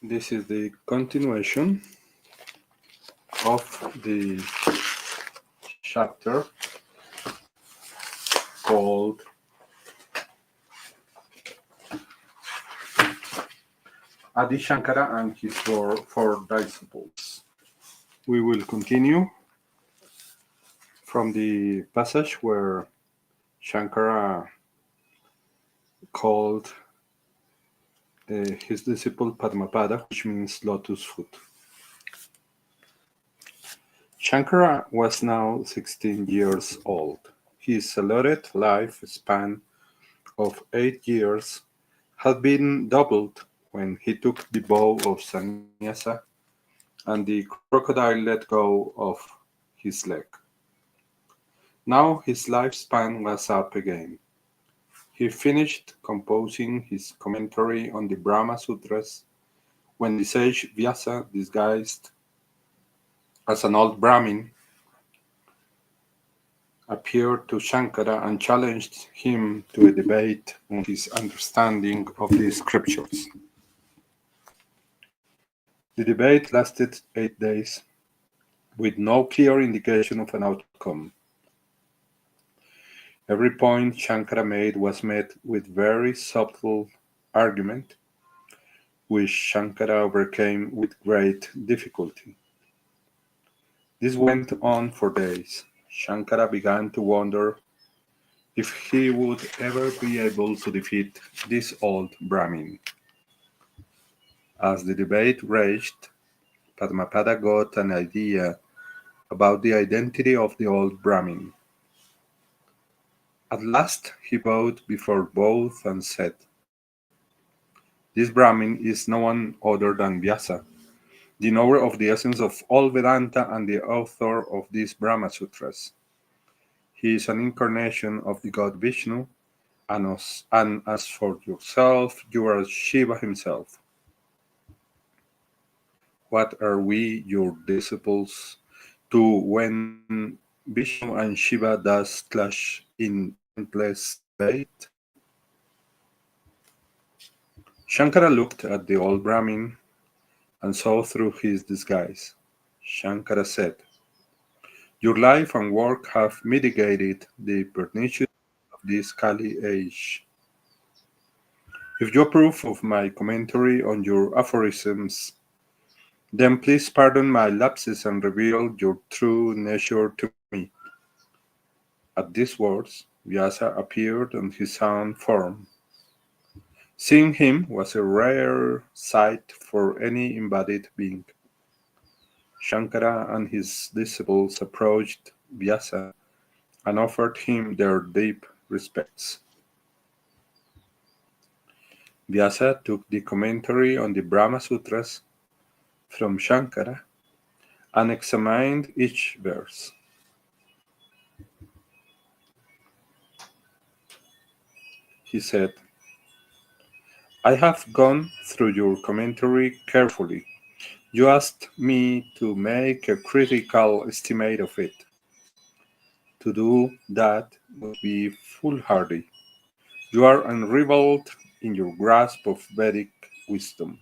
This is the continuation of the chapter called Adi Shankara and his four disciples. We will continue from the passage where Shankara called his disciple Padmapada, which means lotus foot. Shankara was now 16 years old. His allotted lifespan of 8 years had been doubled when he took the vow of sannyasa and the crocodile let go of his leg. Now his lifespan was up again. He finished composing his commentary on the Brahma Sutras when the sage Vyasa, disguised as an old Brahmin, appeared to Shankara and challenged him to a debate on his understanding of the scriptures. The debate lasted 8 days with no clear indication of an outcome. Every point Shankara made was met with very subtle argument, which Shankara overcame with great difficulty. This went on for days. Shankara began to wonder if he would ever be able to defeat this old Brahmin. As the debate raged, Padmapada got an idea about the identity of the old Brahmin. At last he bowed before both and said, "This Brahmin is no one other than Vyasa, the knower of the essence of all Vedanta and the author of these Brahma Sutras. He is an incarnation of the god Vishnu, and as for yourself, you are Shiva himself. What are we, your disciples, to when Vishnu and Shiva thus clash in endless debate?" Shankara looked at the old Brahmin and saw through his disguise. Shankara said, "Your life and work have mitigated the pernicious of this Kali age. If you approve of my commentary on your aphorisms, then please pardon my lapses and reveal your true nature to me." At these words, Vyasa appeared on his own form. Seeing him was a rare sight for any embodied being. Shankara and his disciples approached Vyasa and offered him their deep respects. Vyasa took the commentary on the Brahma Sutras from Shankara and examined each verse. He said, "I have gone through your commentary carefully. You asked me to make a critical estimate of it. To do that would be foolhardy. You are unrivaled in your grasp of Vedic wisdom.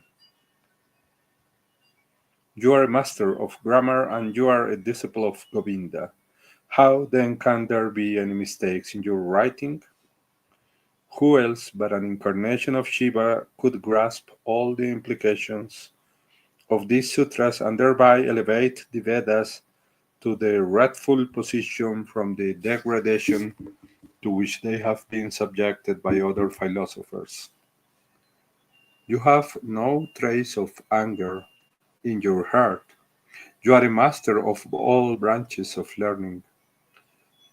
You are a master of grammar and you are a disciple of Govinda. How then can there be any mistakes in your writing? Who else but an incarnation of Shiva could grasp all the implications of these sutras and thereby elevate the Vedas to the rightful position from the degradation to which they have been subjected by other philosophers? You have no trace of anger in your heart. You are a master of all branches of learning.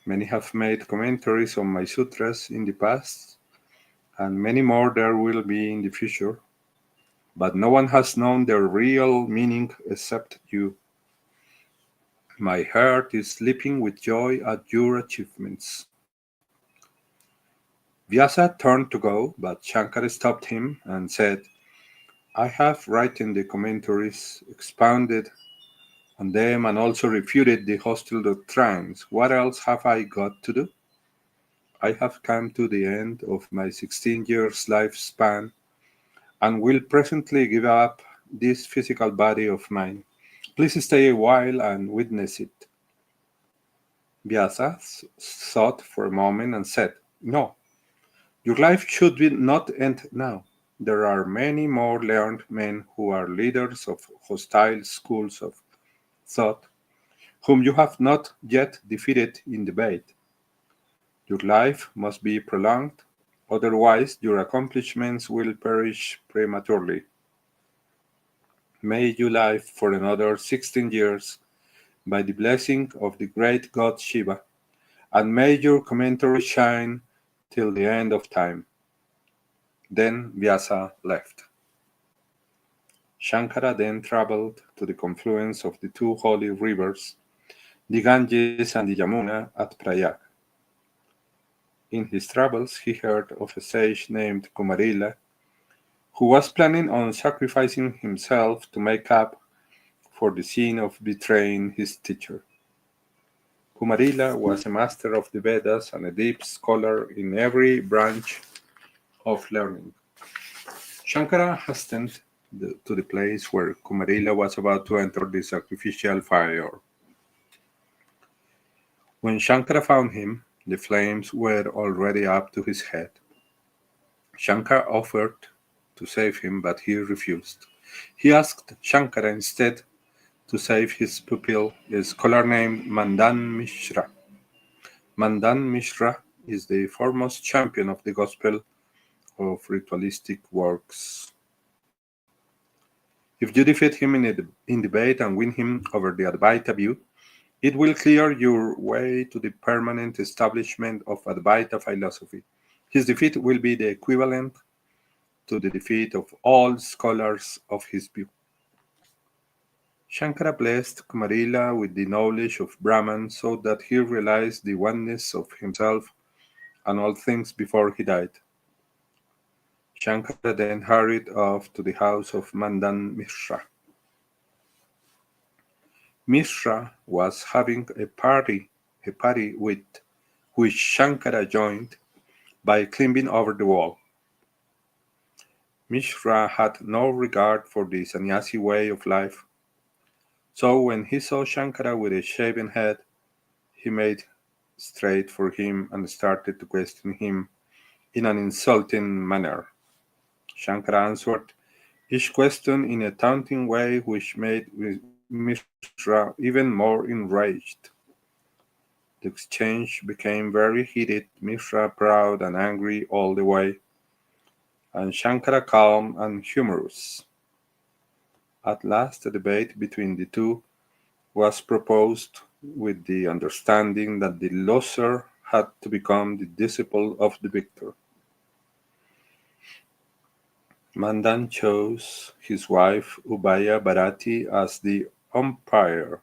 Many have made commentaries on my sutras in the past, and many more there will be in the future, but no one has known their real meaning except you. My heart is leaping with joy at your achievements." Vyasa turned to go, but Shankara stopped him and said, "I have written the commentaries, expounded on them, and also refuted the hostile doctrines. What else have I got to do? I have come to the end of my 16 years lifespan and will presently give up this physical body of mine. Please stay a while and witness it. Vyasa thought for a moment and said, "No, your life should not end now. There are many more learned men who are leaders of hostile schools of thought, whom you have not yet defeated in debate. Your life must be prolonged, otherwise your accomplishments will perish prematurely. May you live for another 16 years by the blessing of the great god Shiva, and may your commentary shine till the end of time." Then Vyasa left. Shankara then traveled to the confluence of the two holy rivers, the Ganges and the Yamuna, at Prayag. In his travels, he heard of a sage named Kumarila who was planning on sacrificing himself to make up for the sin of betraying his teacher. Kumarila was a master of the Vedas and a deep scholar in every branch of learning. Shankara hastened to the place where Kumarila was about to enter the sacrificial fire. When Shankara found him, the flames were already up to his head. Shankara offered to save him, but he refused. He asked Shankara instead to save his pupil, a scholar named Mandan Mishra. Mandan Mishra is the foremost champion of the gospel of ritualistic works. If you defeat him in debate and win him over the Advaita view, it will clear your way to the permanent establishment of Advaita philosophy. His defeat will be the equivalent to the defeat of all scholars of his view. Shankara blessed Kumarila with the knowledge of Brahman so that he realized the oneness of himself and all things before he died. Shankara then hurried off to the house of Mandan Mishra. Mishra was having a party with which Shankara joined by climbing over the wall. Mishra had no regard for the sannyasi way of life, so when he saw Shankara with a shaven head, he made straight for him and started to question him in an insulting manner. Shankara answered each question in a taunting way which made Mishra even more enraged. The exchange became very heated, Mishra proud and angry all the way, and Shankara calm and humorous. At last, a debate between the two was proposed with the understanding that the loser had to become the disciple of the victor. Mandan chose his wife Ubaya Bharati as the umpire.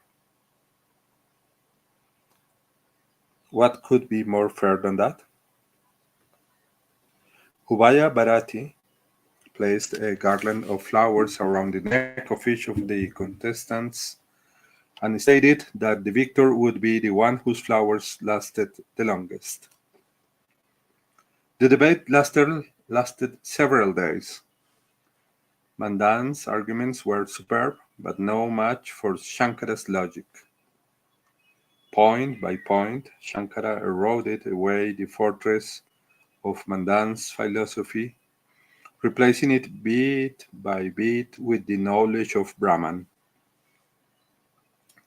What could be more fair than that? Ubaya Bharati placed a garland of flowers around the neck of each of the contestants and stated that the victor would be the one whose flowers lasted the longest. The debate lasted several days. Mandan's arguments were superb, but no match for Shankara's logic. Point by point, Shankara eroded away the fortress of Mandan's philosophy, replacing it bit by bit with the knowledge of Brahman.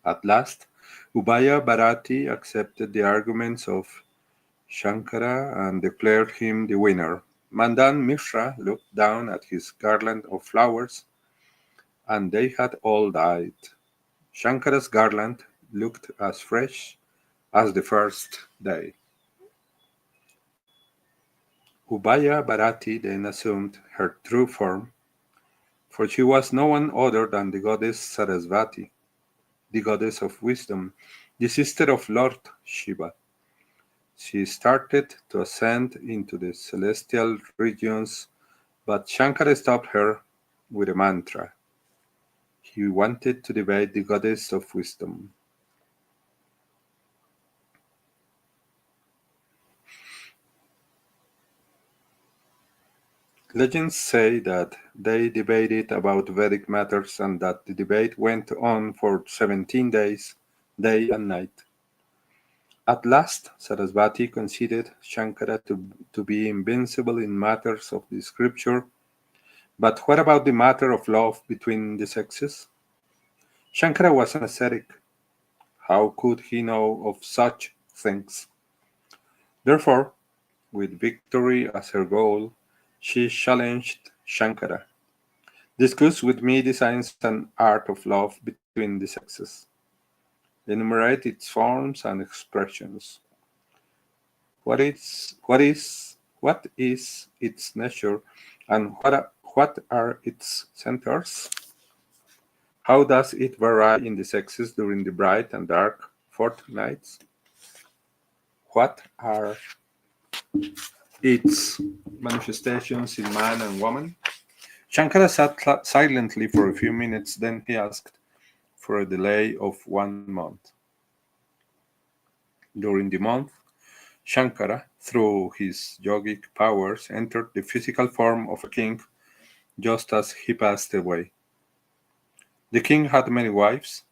At last, Ubaya Bharati accepted the arguments of Shankara and declared him the winner. Mandan Mishra looked down at his garland of flowers, and they had all died. Shankara's garland looked as fresh as the first day. Ubaya Bharati then assumed her true form, for she was no one other than the goddess Sarasvati, the goddess of wisdom, the sister of Lord Shiva. She started to ascend into the celestial regions, but Shankara stopped her with a mantra. He wanted to debate the goddess of wisdom. Legends say that they debated about Vedic matters and that the debate went on for 17 days, day and night. At last, Sarasvati conceded Shankara to be invincible in matters of the scripture. But what about the matter of love between the sexes? Shankara was an ascetic. How could he know of such things? Therefore, with victory as her goal, she challenged Shankara. Discuss with me the science and art of love between the sexes. Enumerate its forms and expressions. What is its nature, and what are its centers? How does it vary in the sexes during the bright and dark fortnights? What are its manifestations in man and woman? Shankara sat silently for a few minutes, then he asked for a delay of 1 month. During the month, Shankara, through his yogic powers, entered the physical form of a king just as he passed away. The king had many wives,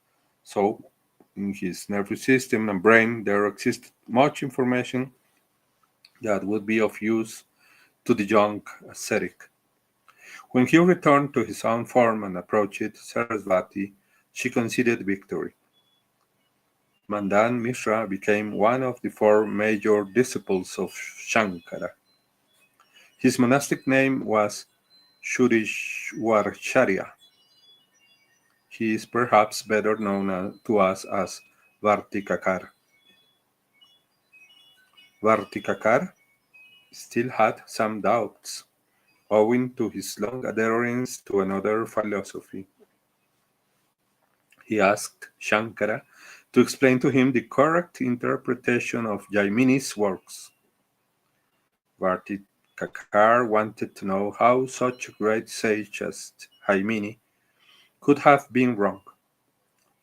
so in his nervous system and brain there existed much information that would be of use to the young ascetic. When he returned to his own form and approached Sarasvati, she conceded victory. Mandan Mishra became one of the four major disciples of Shankara. His monastic name was Shurishwaracharya. He is perhaps better known to us as Vartikakar. Vartikakar still had some doubts, owing to his long adherence to another philosophy. He asked Shankara to explain to him the correct interpretation of Jaimini's works. Vartikakar wanted to know how such a great sage as Jaimini could have been wrong.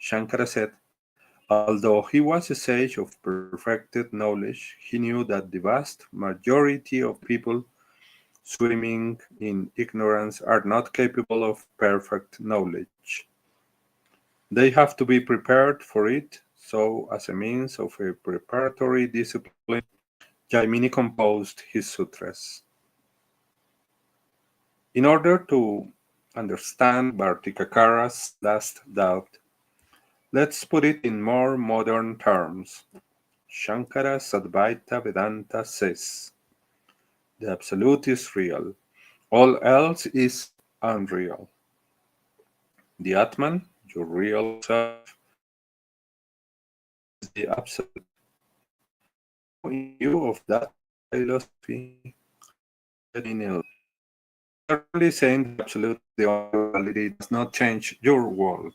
Shankara said, although he was a sage of perfected knowledge, he knew that the vast majority of people swimming in ignorance are not capable of perfect knowledge. They have to be prepared for it, so, as a means of a preparatory discipline, Jaimini composed his sutras. In order to understand Bhartikakara's last doubt, let's put it in more modern terms. Shankara's Advaita Vedanta says the Absolute is real, all else is unreal. The Atman, your real self, is the Absolute. Now, in view of that philosophy, how do you get in it? Certainly, saying the Absolute is the only reality does not change your world.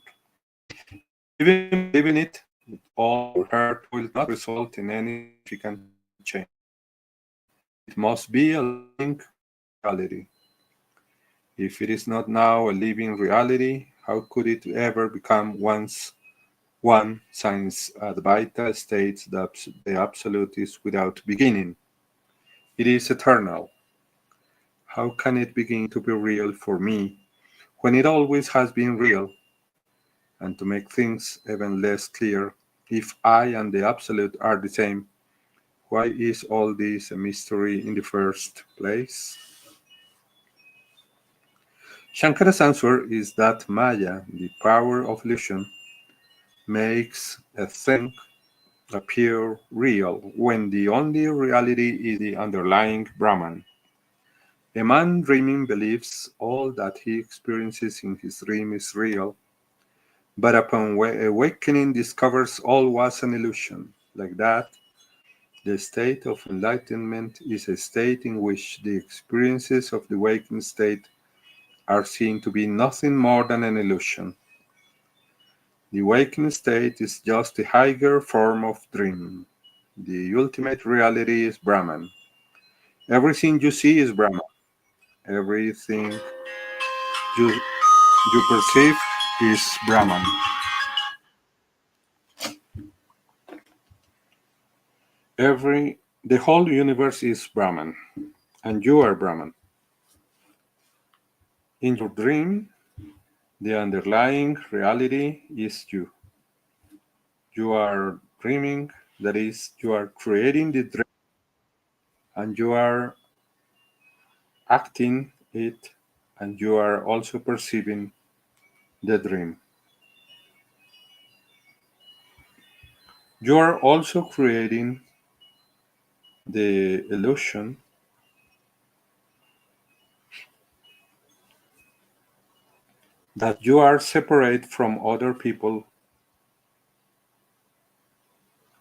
Even if you believe in it with all your heart, will not result in any significant change. It must be a living reality. If it is not now a living reality, how could it ever become once one? Since Advaita states that the Absolute is without beginning. It is eternal. How can it begin to be real for me when it always has been real? And to make things even less clear, if I and the Absolute are the same, why is all this a mystery in the first place? Shankara's answer is that Maya, the power of illusion, makes a thing appear real when the only reality is the underlying Brahman. A man dreaming believes all that he experiences in his dream is real, but upon awakening discovers all was an illusion. Like that, the state of enlightenment is a state in which the experiences of the waking state are seen to be nothing more than an illusion. The waking state is just a higher form of dream. The ultimate reality is Brahman. Everything you see is Brahman. Everything you, you perceive is Brahman. The whole universe is Brahman, and you are Brahman. In your dream, the underlying reality is you. You are dreaming, that is, you are creating the dream and you are acting it and you are also perceiving the dream. You are also creating the illusion that you are separate from other people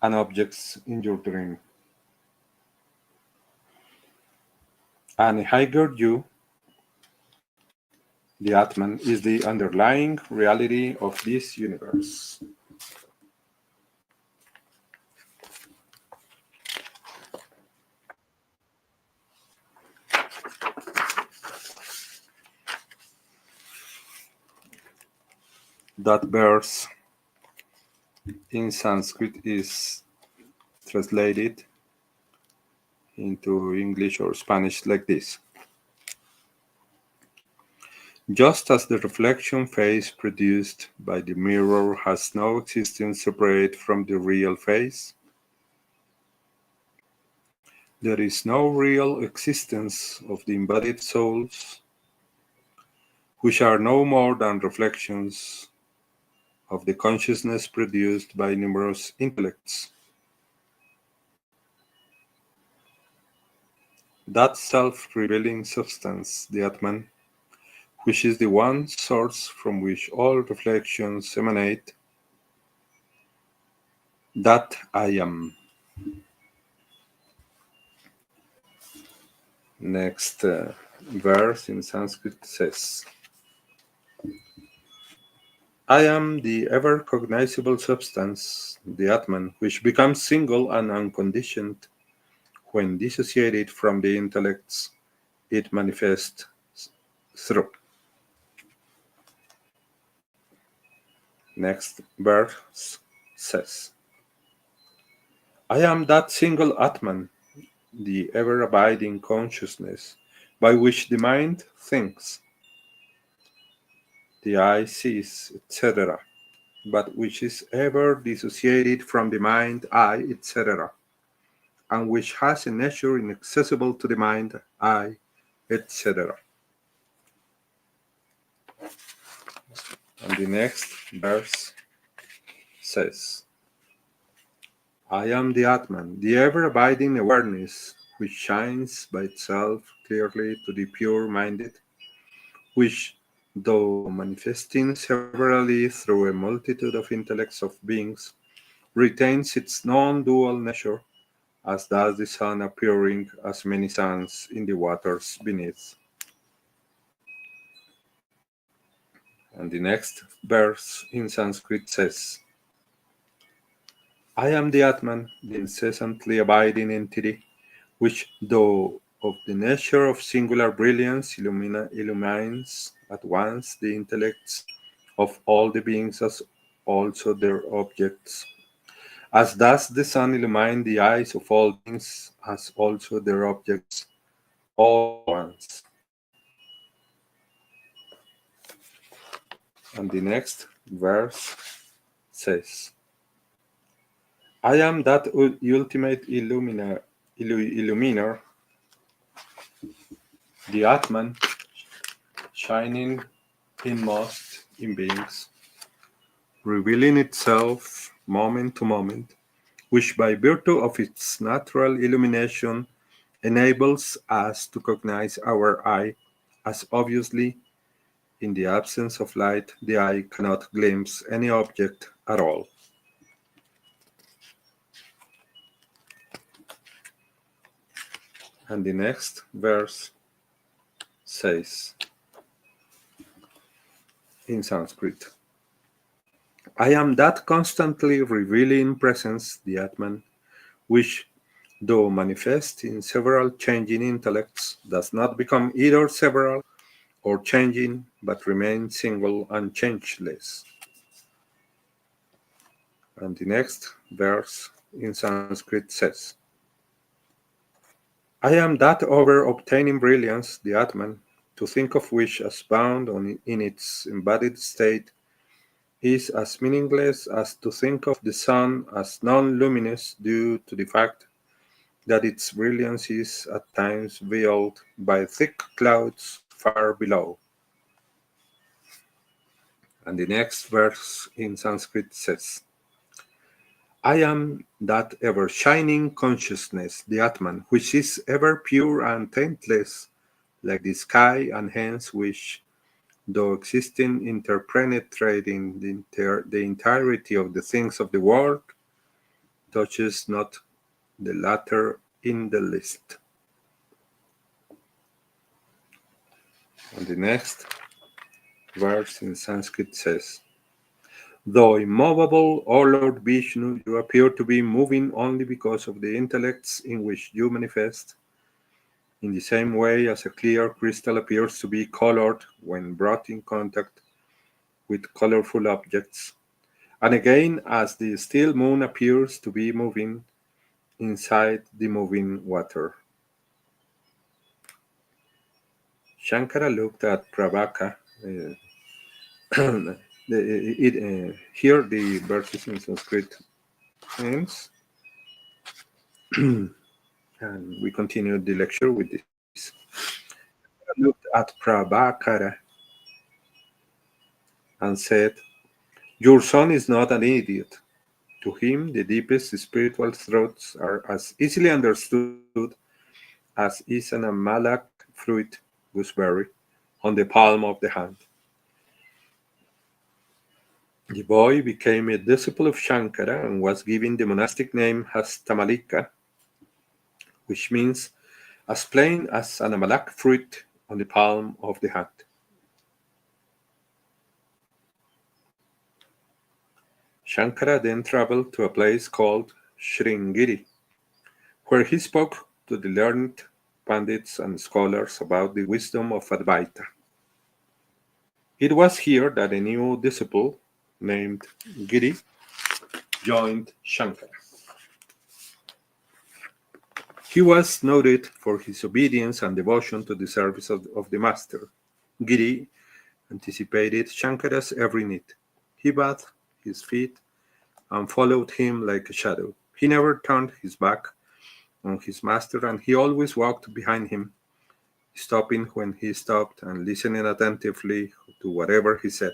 and objects in your dream. And higher you, the Atman, is the underlying reality of this universe. That verse in Sanskrit is translated into English or Spanish like this. Just as the reflection face produced by the mirror has no existence separate from the real face, there is no real existence of the embodied souls, which are no more than reflections of the consciousness produced by numerous intellects. That self-revealing substance, the Atman, which is the one source from which all reflections emanate, that I am. Next verse in Sanskrit says, I am the ever cognizable substance, the Atman, which becomes single and unconditioned when dissociated from the intellects it manifests through. Next verse says, I am that single Atman, the ever abiding consciousness by which the mind thinks, the eye sees, etc., but which is ever dissociated from the mind, I, etc., and which has a nature inaccessible to the mind, I, etc. And the next verse says, I am the Atman, the ever-abiding awareness, which shines by itself clearly to the pure-minded, which, though manifesting severally through a multitude of intellects of beings, retains its non-dual nature, as does the sun appearing as many suns in the waters beneath. And the next verse in Sanskrit says, I am the Atman, the incessantly abiding entity, which, though of the nature of singular brilliance, illumines at once the intellects of all the beings as also their objects, as does the sun illumine the eyes of all beings as also their objects, all at once. And the next verse says, I am that ultimate illuminer, the Atman, shining inmost in beings, revealing itself moment to moment, which by virtue of its natural illumination enables us to cognize our eye, as obviously in the absence of light the eye cannot glimpse any object at all. And the next verse says in Sanskrit, I am that constantly revealing presence, the Atman, which, though manifest in several changing intellects, does not become either several or changing, but remains single and changeless. And the next verse in Sanskrit says, I am that over obtaining brilliance, the Atman, to think of which as bound in its embodied state is as meaningless as to think of the sun as non-luminous due to the fact that its brilliance is at times veiled by thick clouds far below. And the next verse in Sanskrit says, I am that ever shining consciousness, the Atman, which is ever pure and taintless, like the sky, and hence which, though existing interpenetrating the entirety of the things of the world, touches not the latter in the least. And the next verse in Sanskrit says, though immovable, O Lord Vishnu, you appear to be moving only because of the intellects in which you manifest, in the same way as a clear crystal appears to be colored when brought in contact with colorful objects, and again as the still moon appears to be moving inside the moving water. Shankara looked at Pravaka. Here the verses in Sanskrit ends, and we continue the lecture with this. I looked at Prabhakara and said, your son is not an idiot. To him, the deepest spiritual truths are as easily understood as is an amalak fruit gooseberry on the palm of the hand. The boy became a disciple of Shankara and was given the monastic name Hastamalika, which means as plain as an amalak fruit on the palm of the hand. Shankara then traveled to a place called Sringiri, where he spoke to the learned pandits and scholars about the wisdom of Advaita. It was here that a new disciple named Giri joined Shankara. He was noted for his obedience and devotion to the service of the master. Giri anticipated Shankara's every need. He bathed his feet and followed him like a shadow. He never turned his back on his master, and he always walked behind him, stopping when he stopped and listening attentively to whatever he said.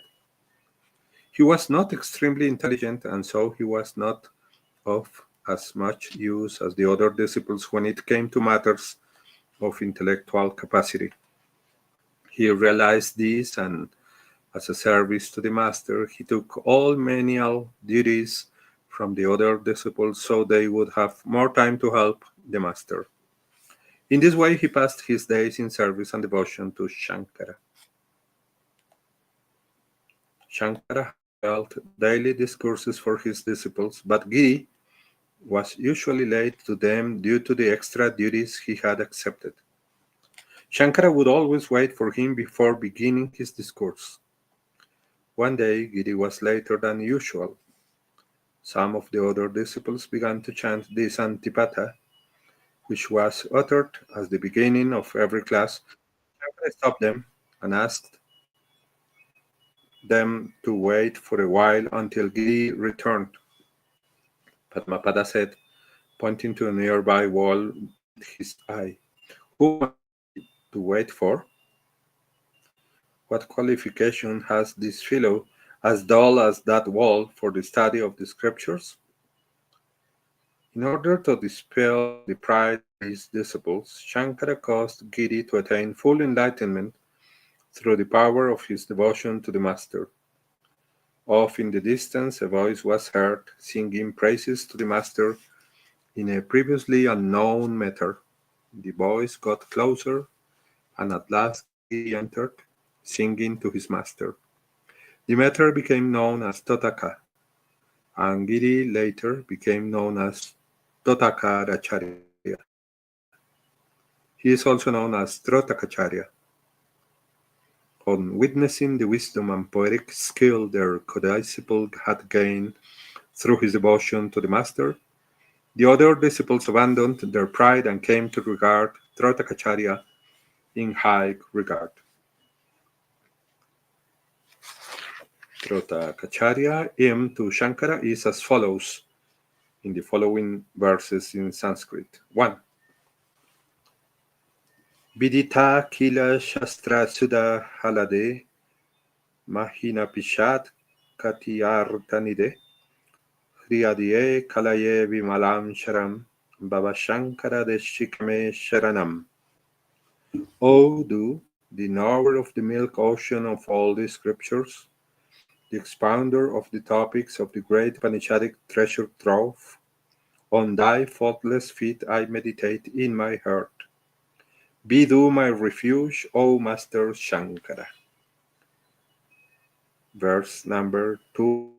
He was not extremely intelligent, and so he was not of as much use as the other disciples when it came to matters of intellectual capacity. He realized this, and as a service to the master, he took all menial duties from the other disciples so they would have more time to help the master. In this way, he passed his days in service and devotion to Shankara. Shankara held daily discourses for his disciples, but Giri was usually late to them due to the extra duties he had accepted. Shankara would always wait for him before beginning his discourse. One day, Giri was later than usual. Some of the other disciples began to chant the Santipatha, which was uttered as the beginning of every class. Shankara stopped them and asked them to wait for a while until Giri returned. Padmapada said, pointing to a nearby wall with his eye, who am I to wait for? What qualification has this fellow, as dull as that wall, for the study of the scriptures? In order to dispel the pride of his disciples, Shankara caused Giri to attain full enlightenment through the power of his devotion to the master. Off in the distance, a voice was heard singing praises to the master in a previously unknown meter. The voice got closer, and at last Giri entered, singing to his master. The meter became known as Totaka, and Giri later became known as Totakaracharya. He is also known as Trotakacharya. On witnessing the wisdom and poetic skill their co-disciple had gained through his devotion to the master, the other disciples abandoned their pride and came to regard Trotakacharya in high regard. Trotakacharya hymn to Shankara is as follows in the following verses in Sanskrit. 1. Vidita kila shastra sudha halade mahina pishat katiyartanide hriyadiye kalaye vimalam sharam baba Shankara deshikame sharanam. O do, the knower of the milk ocean of all the scriptures, the expounder of the topics of the great Upanishadic treasure trove, on thy faultless feet I meditate in my heart. Be thou my refuge, O Master Shankara. Verse number 2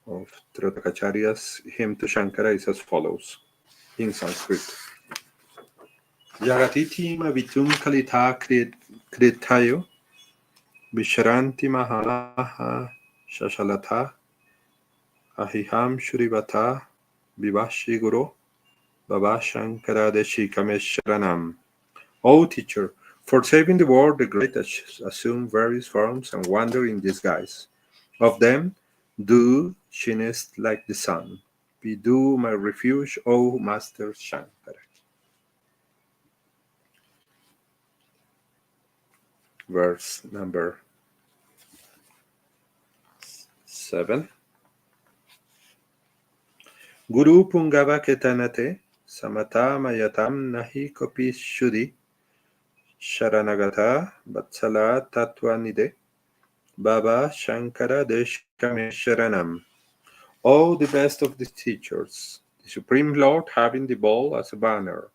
of Trotakacharya's hymn to Shankara is as follows in Sanskrit. Jagatiti mavitum kalita kritayo visharanti mahalaha shashalata ahiham shurivata vivashi guru baba Shankara deshikamesh. O teacher, for saving the world, the great assume various forms and wander in disguise. Of them, thou shinest like the sun. Be thou my refuge, O Master Shankara. Verse number 7. Guru Pungava Ketanate Samata Mayatam Nahi Kopi Shuddhi Sharanagata Vatsala Tatwanide Baba Shankara Deshikame Sharanam. O the best of the teachers, the Supreme Lord having the ball as a banner.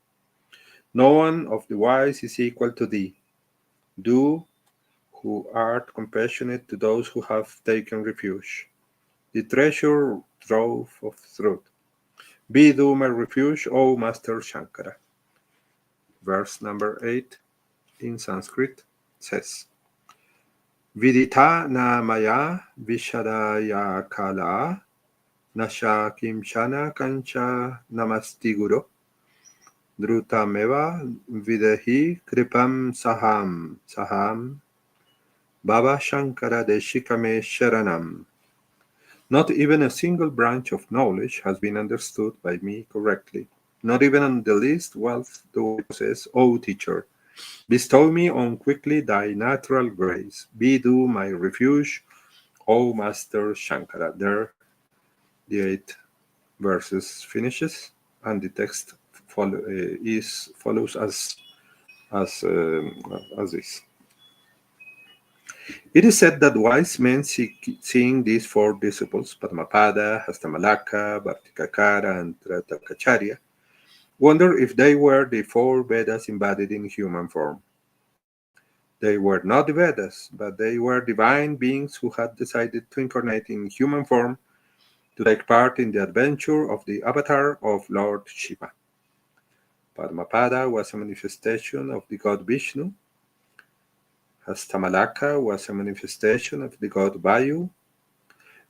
No one of the wise is equal to thee. Thou who art compassionate to those who have taken refuge, the treasure trove of truth. Be thou my refuge, O Master Shankara. Verse number 8 in Sanskrit says, Vidita na maya vishadaya kala nasha kimchana kancha namasti guru drutameva videhi kripam saham Baba Shankara deshikame sharanam. Not even a single branch of knowledge has been understood by me correctly, not even the least wealth do I possess, O teacher. Bestow me on quickly thy natural grace. Be thou my refuge, O Master Shankara. There the 8 verses finishes, and the text follows as this. It is said that wise men seeing these 4 disciples, Padmapada, Hastamalaka, Bhartikakara, and Tratakacharya, wonder if they were the 4 Vedas embodied in human form. They were not the Vedas, but they were divine beings who had decided to incarnate in human form to take part in the adventure of the avatar of Lord Shiva. Padmapada was a manifestation of the god Vishnu. Hastamalaka was a manifestation of the god Vayu.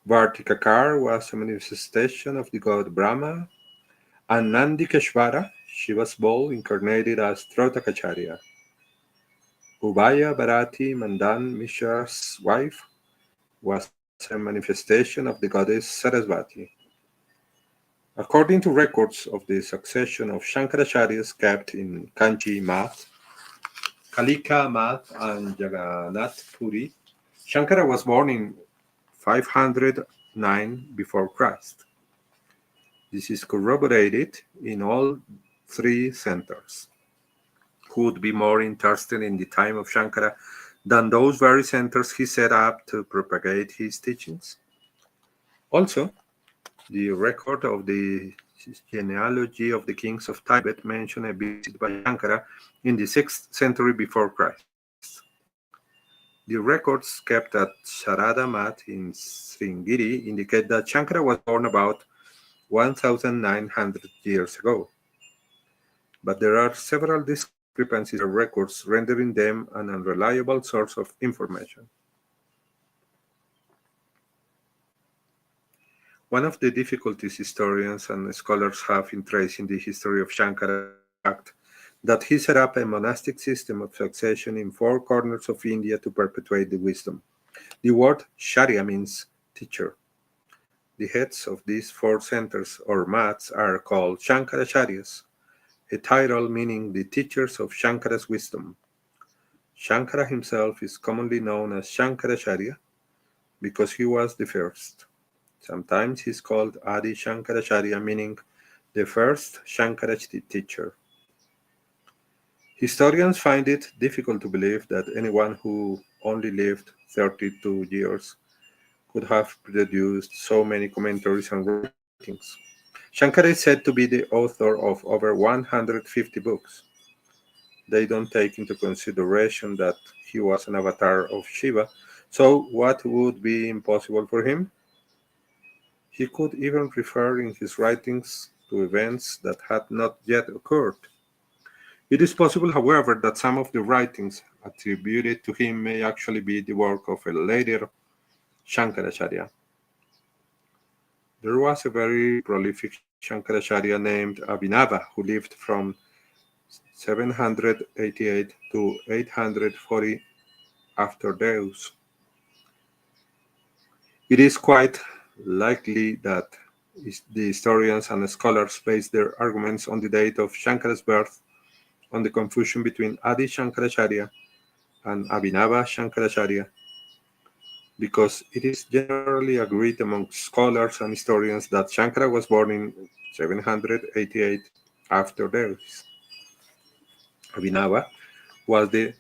Vartikakar was a manifestation of the god Brahma. And Nandikeshvara, Shiva's bull incarnated as Trotakacharya. Ubaya Bharati Mandan Mishra's wife was a manifestation of the goddess Sarasvati. According to records of the succession of Shankaracharyas kept in Kanchi Math, Kalika Math, and Jagannath Puri, Shankara was born in 509 before Christ. This is corroborated in all 3 centers. Who would be more interested in the time of Shankara than those very centers he set up to propagate his teachings? Also, the record of the genealogy of the kings of Tibet mention a visit by Shankara in the 6th century before Christ. The records kept at Sharada Math in Sringiri indicate that Shankara was born about 1900 years ago. But there are several discrepancies in the records, rendering them an unreliable source of information. One of the difficulties historians and scholars have in tracing the history of Shankara is the fact that he set up a monastic system of succession in 4 corners of India to perpetuate the wisdom. The word Sharya means teacher. The heads of these four centers or mats are called Shankaracharyas, a title meaning the teachers of Shankara's wisdom. Shankara himself is commonly known as Shankaracharya because he was the first. Sometimes he is called Adi Shankaracharya, meaning the first Shankara teacher. Historians find it difficult to believe that anyone who only lived 32 years could have produced so many commentaries and writings. Shankara is said to be the author of over 150 books. They don't take into consideration that he was an avatar of Shiva, so what would be impossible for him? He could even refer in his writings to events that had not yet occurred. It is possible, however, that some of the writings attributed to him may actually be the work of a later Shankaracharya. There was a very prolific Shankaracharya named Abhinava who lived from 788 to 840 after Deus. It is quite likely that the historians and scholars base their arguments on the date of Shankara's birth on the confusion between Adi Shankaracharya and Abhinava Shankaracharya, because it is generally agreed among scholars and historians that Shankara was born in 788 after Deus. Abhinava was the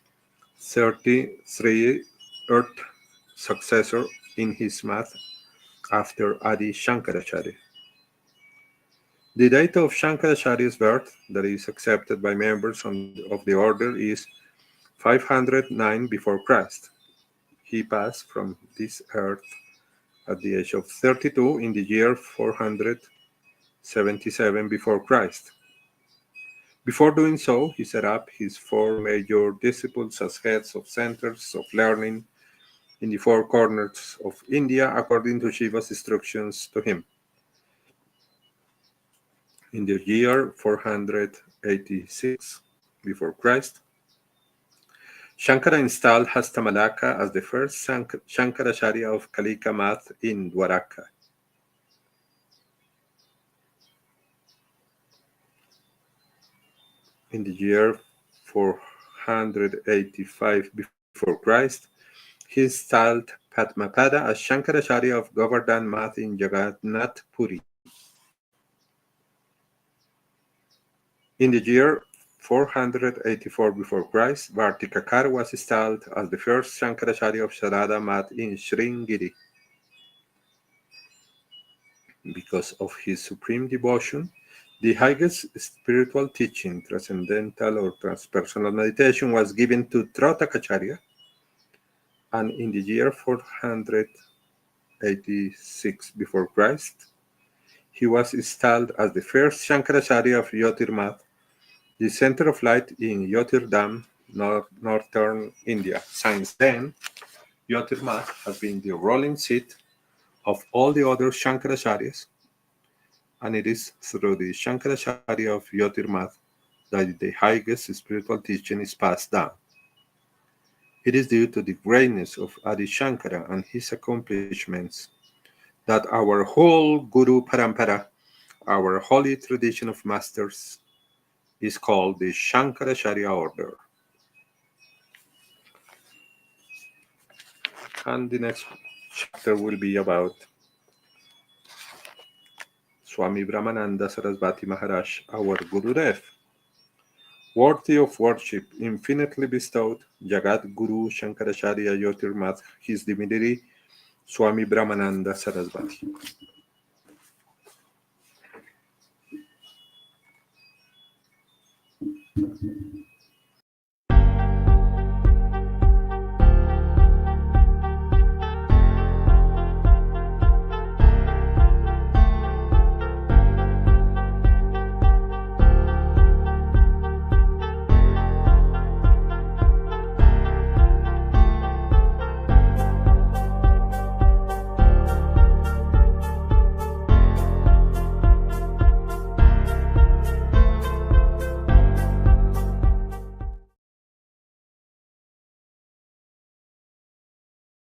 33rd successor in his math after Adi Shankaracharya. The date of Shankaracharya's birth that is accepted by members of the order is 509 before Christ. He passed from this earth at the age of 32 in the year 477 before Christ. Before doing so, he set up his four major disciples as heads of centers of learning in the four corners of India according to Shiva's instructions to him. In the year 486 before Christ, Shankara installed Hastamalaka as the first Shankaracharya of Kalika math in Dwaraka. In the year 485 before Christ, he installed Padmapada as Shankaracharya of Govardhan math in Jagannath Puri. In the year 484 before Christ, Vartikakar was installed as the first Shankaracharya of Sharada math in Sringiri. Because of his supreme devotion, the highest spiritual teaching, transcendental or transpersonal meditation, was given to Trotakacharya, and in the year 486 before Christ, he was installed as the first Shankaracharya of Jyotirmath, the center of light in Jyotirdham, northern India. Since then, Jyotirmath has been the ruling seat of all the other Shankaracharyas, and it is through the Shankaracharya of Jyotirmath that the highest spiritual teaching is passed down. It is due to the greatness of Adi Shankara and his accomplishments that our whole Guru Parampara, our holy tradition of masters, is called the Shankaracharya order. And the next chapter will be about Swami Brahmananda Sarasvati Maharaj, our Gurudev. Worthy of worship, infinitely bestowed, Jagat Guru Shankaracharya Jyotirmath, His Divinity, Swami Brahmananda Sarasvati.